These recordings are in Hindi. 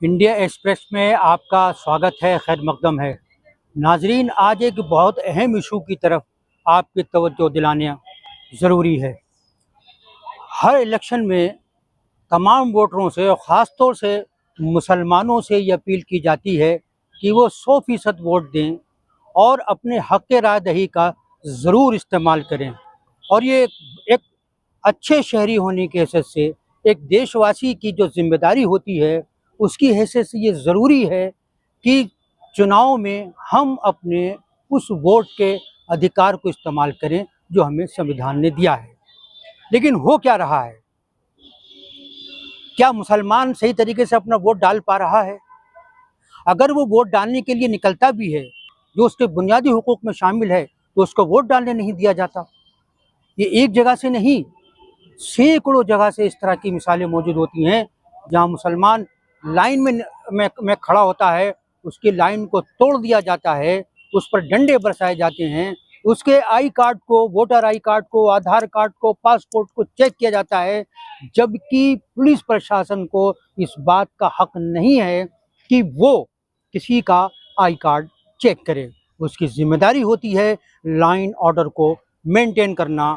इंडिया एक्सप्रेस में आपका स्वागत है, खैर मकदम है। नाजरीन, आज एक बहुत अहम इशू की तरफ आपकी तवज्जो दिलाना ज़रूरी है। हर इलेक्शन में तमाम वोटरों से और ख़ास तौर से मुसलमानों से ये अपील की जाती है कि वो 100% वोट दें और अपने हक़ राय दही का ज़रूर इस्तेमाल करें। और ये एक अच्छे शहरी होने की हैसियत से, एक देशवासी की जो ज़िम्मेदारी होती है, उसकी हैसियत से ये ज़रूरी है कि चुनाव में हम अपने उस वोट के अधिकार को इस्तेमाल करें जो हमें संविधान ने दिया है। लेकिन हो क्या रहा है? क्या मुसलमान सही तरीके से अपना वोट डाल पा रहा है? अगर वो वोट डालने के लिए निकलता भी है, जो उसके बुनियादी हुकूक में शामिल है, तो उसको वोट डालने नहीं दिया जाता। ये एक जगह से नहीं, सैकड़ों जगह से इस तरह की मिसालें मौजूद होती हैं जहां मुसलमान लाइन में खड़ा होता है, उसकी लाइन को तोड़ दिया जाता है, उस पर डंडे बरसाए जाते हैं, उसके आई कार्ड को, वोटर आई कार्ड को, आधार कार्ड को, पासपोर्ट को चेक किया जाता है, जबकि पुलिस प्रशासन को इस बात का हक नहीं है कि वो किसी का आई कार्ड चेक करे। उसकी जिम्मेदारी होती है लाइन ऑर्डर को मेंटेन करना।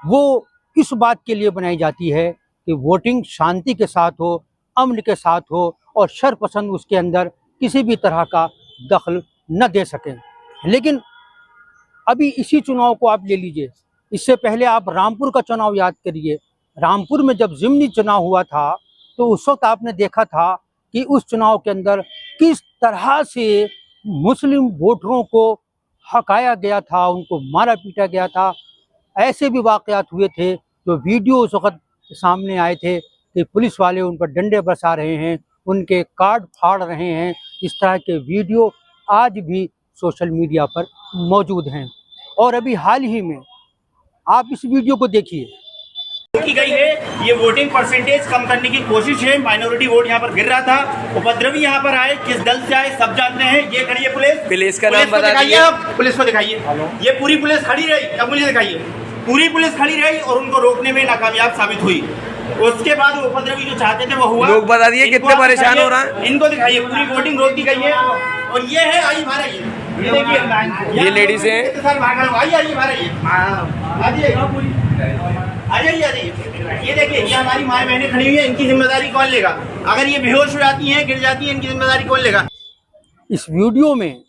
वो इस बात के लिए बनाई जाती है कि वोटिंग शांति के साथ हो, अमन के साथ हो और शरपसंद उसके अंदर किसी भी तरह का दखल न दे सकें। लेकिन अभी इसी चुनाव को आप ले लीजिए, इससे पहले आप रामपुर का चुनाव याद करिए। रामपुर में जब ज़िमनी चुनाव हुआ था तो उस वक्त आपने देखा था कि उस चुनाव के अंदर किस तरह से मुस्लिम वोटरों को हकाया गया था, उनको मारा पीटा गया था। ऐसे भी वाक़यात हुए थे जो वीडियो उस वक्त सामने आए थे कि पुलिस वाले उन पर डंडे बरसा रहे हैं, उनके कार्ड फाड़ रहे हैं। इस तरह के वीडियो आज भी सोशल मीडिया पर मौजूद हैं। और अभी हाल ही में आप इस वीडियो को देखिए की गई है। ये वोटिंग परसेंटेज कम करने की कोशिश है। माइनॉरिटी वोट यहाँ पर गिर रहा था। उपद्रवी यहाँ पर आए, किस दल से आए सब जानते हैं। ये खड़ी है पुलिस का नाम बता दिखाइए आप, पुलिस को दिखाइए। ये पूरी पुलिस खड़ी रही, अब मुझे दिखाइए। पूरी पुलिस खड़ी रही और उनको रोकने में नाकामयाब साबित हुई। उसके बाद वो उपद्रवी जो चाहते थे वो हुआ। लोग बता दिए कितने परेशान हो रहा है। इनको दिखाइए, पूरी वोटिंग रोक दी गई है। और ये है आई भारत, ये देखिए ये लेडीज है। ये देखिए, ये हमारी माँ बहनें खड़ी हुई है, इनकी जिम्मेदारी कौन लेगा? अगर ये बेहोश हो जाती हैं, गिर जाती हैं, इनकी जिम्मेदारी कौन लेगा? इस वीडियो में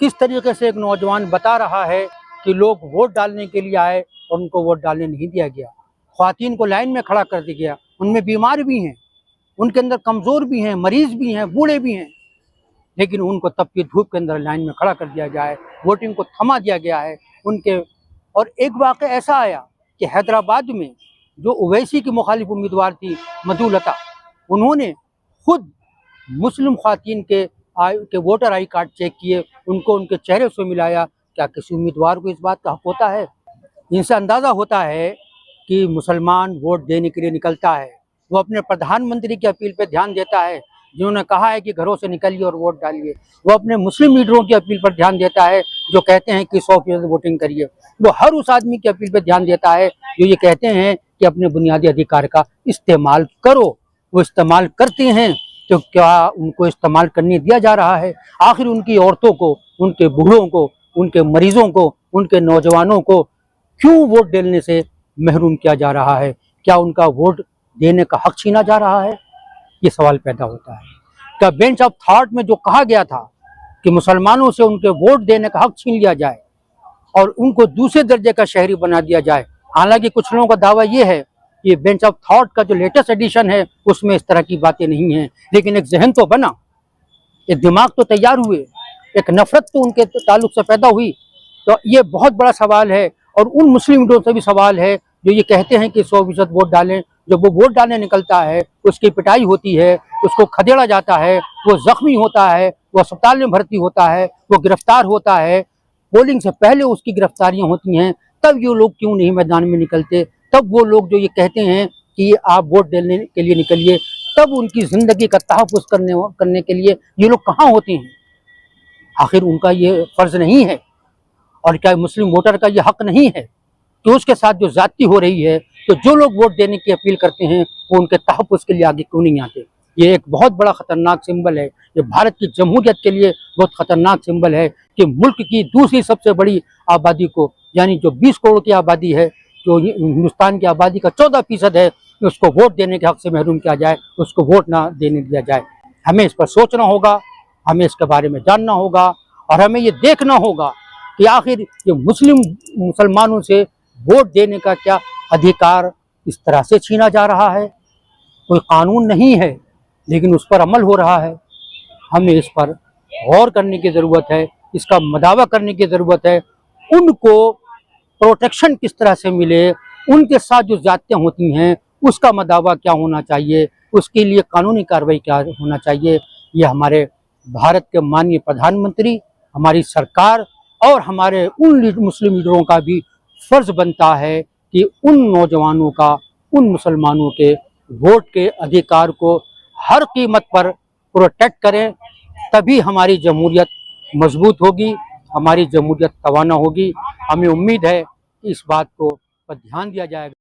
किस तरीके से एक नौजवान बता रहा है कि लोग वोट डालने के लिए आए और उनको वोट डालने नहीं दिया गया। ख्वातीन को लाइन में खड़ा कर दिया गया। उनमें बीमार भी हैं, उनके अंदर कमज़ोर भी हैं, मरीज़ भी हैं, बूढ़े भी हैं, लेकिन उनको तपती धूप के अंदर लाइन में खड़ा कर दिया गया है। वोटिंग को थमा दिया गया है उनके। और एक वाक़या ऐसा आया कि हैदराबाद में जो ओवैसी की मुखालिफ उम्मीदवार थी मधुलता, उन्होंने खुद मुस्लिम ख्वातीन के वोटर आई कार्ड चेक किए, उनको उनके चेहरे से मिलाया। क्या किसी उम्मीदवार को इस बात का हक होता है? इनसे अंदाज़ा होता है कि मुसलमान वोट देने के लिए निकलता है। वो अपने प्रधानमंत्री की अपील पर ध्यान देता है, जिन्होंने कहा है कि घरों से निकलिए और वोट डालिए। वो अपने मुस्लिम लीडरों की अपील पर ध्यान देता है जो कहते हैं कि 100% वोटिंग करिए। वो हर उस आदमी की अपील पर ध्यान देता है जो ये कहते हैं कि अपने बुनियादी अधिकार का इस्तेमाल करो। वो इस्तेमाल करते हैं तो क्या उनको इस्तेमाल करने दिया जा रहा है? आखिर उनकी औरतों को, उनके बूढ़ों को, उनके मरीजों को, उनके नौजवानों को क्यों वोट देने से महरूम किया जा रहा है? क्या उनका वोट देने का हक छीना जा रहा है? ये सवाल पैदा होता है। क्या बेंच ऑफ थॉट में जो कहा गया था कि मुसलमानों से उनके वोट देने का हक छीन लिया जाए और उनको दूसरे दर्जे का शहरी बना दिया जाए? हालांकि कुछ लोगों का दावा ये है कि बेंच ऑफ थॉट का जो लेटेस्ट एडिशन है उसमें इस तरह की बातें नहीं हैं, लेकिन एक जहन तो बना, एक दिमाग तो तैयार हुए, एक नफरत तो उनके ताल्लुक से पैदा हुई। तो ये बहुत बड़ा सवाल है। और उन मुस्लिम लीडरों से भी सवाल है जो ये कहते हैं कि 100% वोट डालें। जब वो वोट डालने निकलता है, उसकी पिटाई होती है, उसको खदेड़ा जाता है, वो जख्मी होता है, वो अस्पताल में भर्ती होता है, वो गिरफ्तार होता है, पोलिंग से पहले उसकी गिरफ्तारियां होती हैं, तब ये लोग क्यों नहीं मैदान में निकलते? तब वो लोग जो ये कहते हैं कि आप वोट देने के लिए निकलिए, तब उनकी ज़िंदगी का तहफ़्फ़ुज़ करने के लिए ये लोग कहाँ होते हैं? आखिर उनका ये फ़र्ज़ नहीं है? और क्या मुस्लिम वोटर का ये हक नहीं है कि उसके साथ जो ज़्यादती हो रही है, तो जो लोग वोट देने की अपील करते हैं वो उनके तहफ़्फ़ुज़ के लिए आगे क्यों नहीं आते? ये एक बहुत बड़ा खतरनाक सिंबल है। ये भारत की जमहूरियत के लिए बहुत खतरनाक सिंबल है कि मुल्क की दूसरी सबसे बड़ी आबादी को, यानी जो 20 करोड़ की आबादी है, जो हिंदुस्तान की आबादी का 14% है, उसको वोट देने के हक से महरूम किया जाए, उसको वोट ना देने दिया जाए। हमें इस पर सोचना होगा, हमें इसके बारे में जानना होगा और हमें ये देखना होगा कि आखिर ये मुसलमानों से वोट देने का क्या अधिकार इस तरह से छीना जा रहा है। कोई कानून नहीं है लेकिन उस पर अमल हो रहा है। हमें इस पर गौर करने की ज़रूरत है, इसका मदावा करने की ज़रूरत है। उनको प्रोटेक्शन किस तरह से मिले, उनके साथ जो ज़्यादतियाँ होती हैं उसका मदावा क्या होना चाहिए, उसके लिए कानूनी कार्रवाई क्या होना चाहिए, ये हमारे भारत के माननीय प्रधानमंत्री, हमारी सरकार और हमारे उन मुस्लिम लीडरों का भी फर्ज बनता है कि उन नौजवानों का, उन मुसलमानों के वोट के अधिकार को हर कीमत पर प्रोटेक्ट करें। तभी हमारी जमहूरियत मजबूत होगी, हमारी जमहूरियत तवाना होगी। हमें उम्मीद है कि इस बात को पर ध्यान दिया जाएगा।